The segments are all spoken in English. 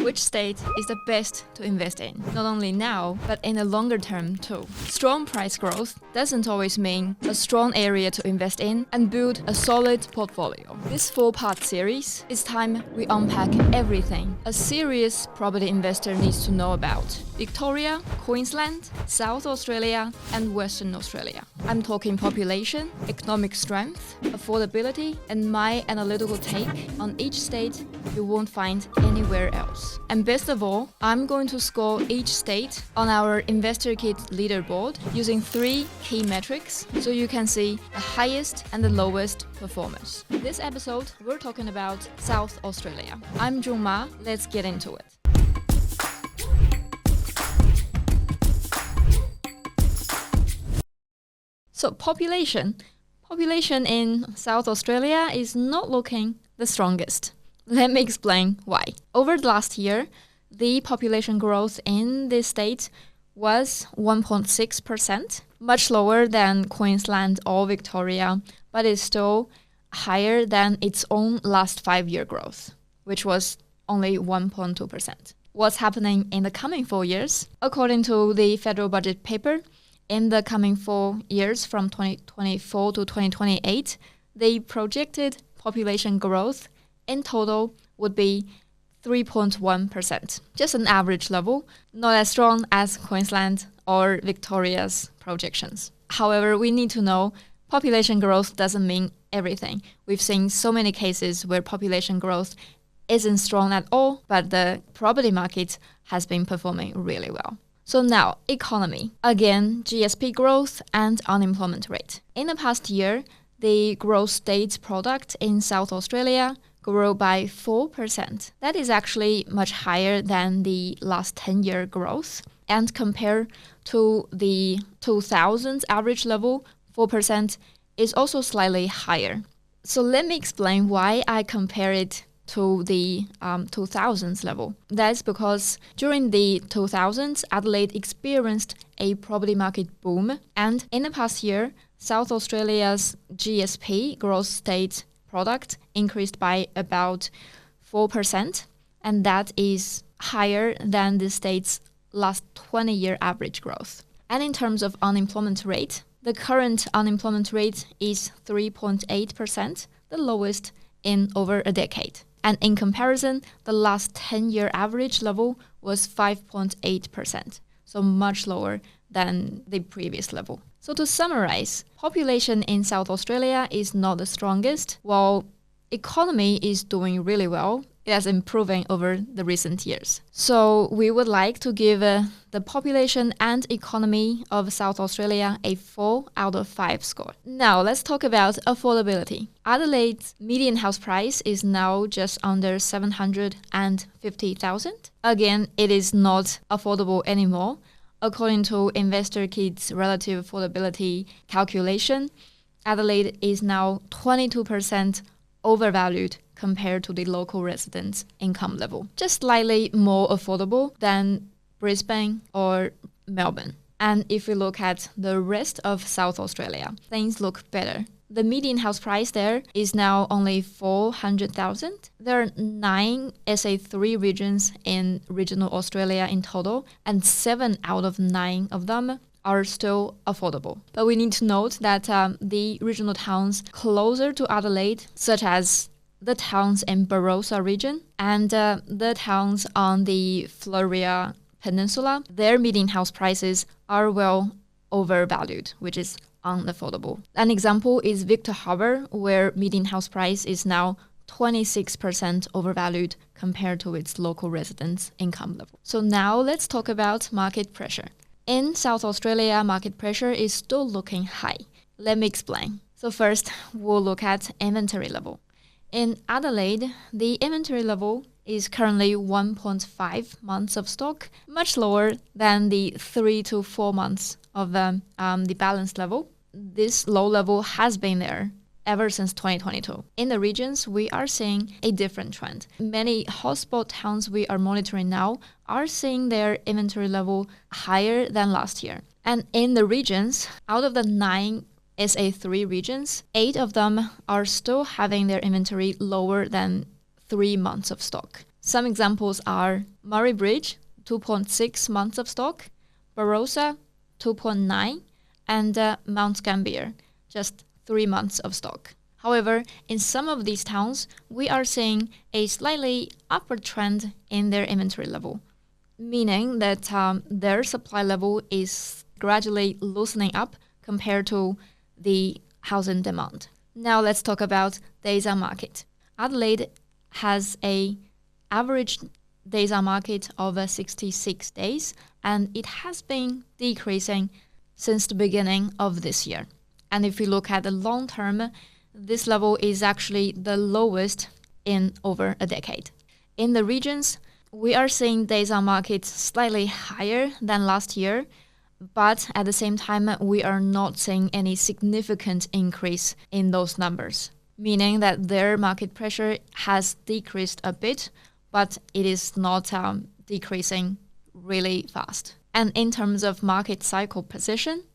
Which state is the best to invest in? Not only now, but in the longer term too. Strong price growth doesn't always mean a strong area to invest in and build a solid portfolio. This 4-part series, it's time we unpack everything a serious property investor needs to know about Victoria, Queensland, South Australia, and Western Australia. I'm talking population, economic strength, affordability, and my analytical take on each state you won't find anywhere else. And best of all, I'm going to score each state on our InvestorKit leaderboard using 3 key metrics so you can see the highest and the lowest performers. This episode, we're talking about South Australia. I'm Junge Ma. Let's get into it. So population in South Australia is not looking the strongest. Let me explain why. Over the last year, the population growth in this state was 1.6%, much lower than Queensland or Victoria, but is still higher than its own last 5-year growth, which was only 1.2%. What's happening in the coming 4 years? According to the federal budget paper, in the coming 4 years from 2024 to 2028, the projected population growth in total would be 3.1%. Just an average level, not as strong as Queensland or Victoria's projections. However, we need to know population growth doesn't mean everything. We've seen so many cases where population growth isn't strong at all, but the property market has been performing really well. So now, economy. Again, GSP growth and unemployment rate. In the past year, the gross state product in South Australia grew by 4%. That is actually much higher than the last 10-year growth. And compared to the 2000s average level, 4% is also slightly higher. So let me explain why I compare it to the 2000s level. That's because during the 2000s, Adelaide experienced a property market boom. And in the past year, South Australia's GSP, gross state product, increased by about 4. And that is higher than the state's last 20-year average growth. And in terms of unemployment rate, the current unemployment rate is 3.8%, the lowest in over a decade. And in comparison, the last 10-year average level was 5.8%, so much lower than the previous level. So to summarize, population in South Australia is not the strongest, while economy is doing really well. It has improving over the recent years. So we would like to give the population and economy of South Australia a 4 out of 5 score. Now let's talk about affordability. Adelaide's median house price is now just under $750,000. Again, it is not affordable anymore. According to InvestorKit's relative affordability calculation, Adelaide is now 22% overvalued compared to the local residents' income level. Just slightly more affordable than Brisbane or Melbourne. And if we look at the rest of South Australia, things look better. The median house price there is now only $400,000. There are 9 SA3 regions in regional Australia in total, and 7 out of 9 of them are still affordable. But we need to note that the regional towns closer to Adelaide, such as the towns in Barossa region and the towns on the Floreal Peninsula, their median house prices are well overvalued, which is unaffordable. An example is Victor Harbour, where median house price is now 26% overvalued compared to its local residents' income level. So now let's talk about market pressure. In South Australia, market pressure is still looking high. Let me explain. So first, we'll look at inventory level. In Adelaide, the inventory level is currently 1.5 months of stock, much lower than the 3 to 4 months of the balance level. This low level has been there ever since 2022. In the regions, we are seeing a different trend. Many hotspot towns we are monitoring now are seeing their inventory level higher than last year. And in the regions, out of the 9 SA3 regions, 8 of them are still having their inventory lower than 3 months of stock. Some examples are Murray Bridge, 2.6 months of stock, Barossa, 2.9, and Mount Gambier, just 3 months of stock. However, in some of these towns, we are seeing a slightly upward trend in their inventory level, meaning that their supply level is gradually loosening up compared to the housing demand. Now let's talk about days on market. Adelaide has a average days on market of 66 days, and it has been decreasing since the beginning of this year. And if we look at the long term, this level is actually the lowest in over a decade. In the regions, we are seeing days on market slightly higher than last year, but at the same time, we are not seeing any significant increase in those numbers, meaning that their market pressure has decreased a bit, but it is not decreasing really fast. And in terms of market cycle position,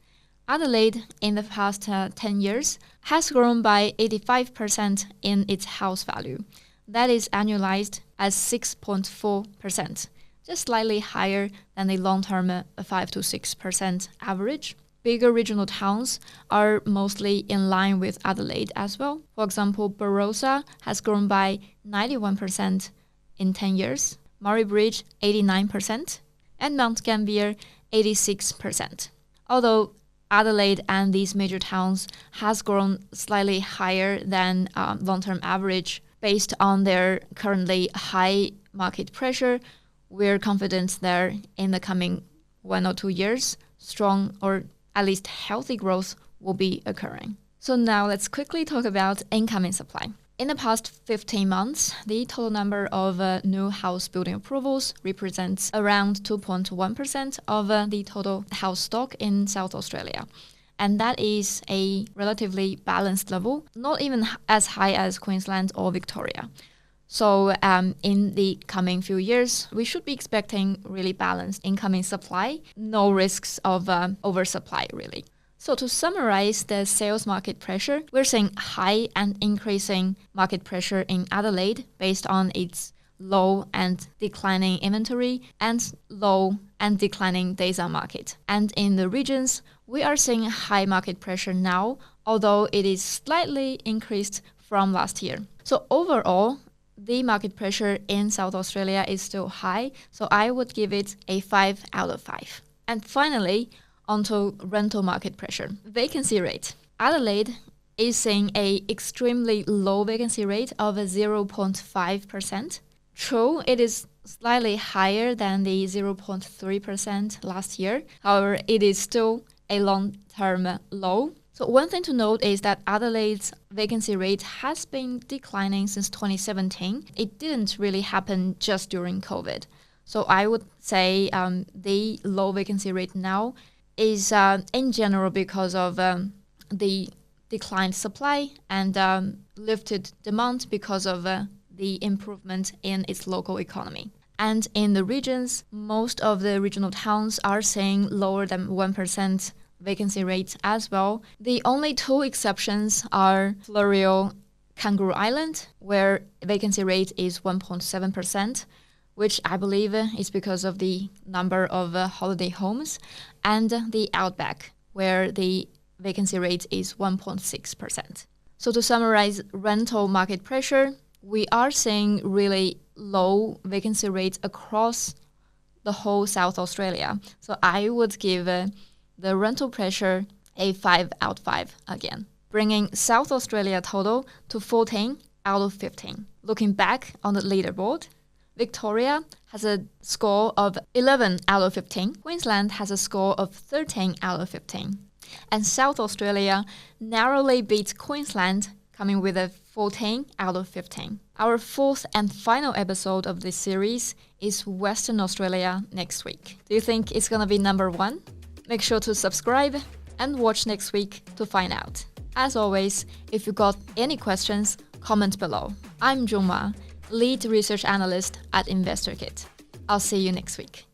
Adelaide in the past 10 years has grown by 85% in its house value. That is annualized as 6.4%, just slightly higher than the long-term 5 to 6% average. Bigger regional towns are mostly in line with Adelaide as well. For example, Barossa has grown by 91% in 10 years, Murray Bridge 89%, and Mount Gambier 86%. Although Adelaide and these major towns has grown slightly higher than long-term average based on their currently high market pressure, we're confident that in the coming 1 or 2 years, strong or at least healthy growth will be occurring. So now let's quickly talk about incoming supply. In the past 15 months, the total number of new house building approvals represents around 2.1% of the total house stock in South Australia. And that is a relatively balanced level, not even as high as Queensland or Victoria. So in the coming few years, we should be expecting really balanced incoming supply, no risks of oversupply really. So to summarize the sales market pressure, we're seeing high and increasing market pressure in Adelaide based on its low and declining inventory and low and declining days on market. And in the regions, we are seeing high market pressure now, although it is slightly increased from last year. So overall, the market pressure in South Australia is still high, so I would give it a 5 out of 5. And finally, onto rental market pressure. Vacancy rate. Adelaide is seeing a extremely low vacancy rate of 0.5%. True, it is slightly higher than the 0.3% last year. However, it is still a long-term low. So one thing to note is that Adelaide's vacancy rate has been declining since 2017. It didn't really happen just during COVID. So I would say the low vacancy rate now is in general because of the declined supply and lifted demand because of the improvement in its local economy. And in the regions, most of the regional towns are seeing lower than 1% vacancy rates as well. The only 2 exceptions are Floreal Kangaroo Island, where vacancy rate is 1.7%, which I believe is because of the number of holiday homes, and the Outback, where the vacancy rate is 1.6%. So to summarize rental market pressure, we are seeing really low vacancy rates across the whole South Australia. So I would give the rental pressure a 5 out of 5 again, bringing South Australia total to 14 out of 15. Looking back on the leaderboard, Victoria has a score of 11 out of 15. Queensland has a score of 13 out of 15. And South Australia narrowly beats Queensland, coming with a 14 out of 15. Our 4th and final episode of this series is Western Australia next week. Do you think it's gonna be number 1? Make sure to subscribe and watch next week to find out. As always, if you got any questions, comment below. I'm Junge Ma, Lead Research Analyst at InvestorKit. I'll see you next week.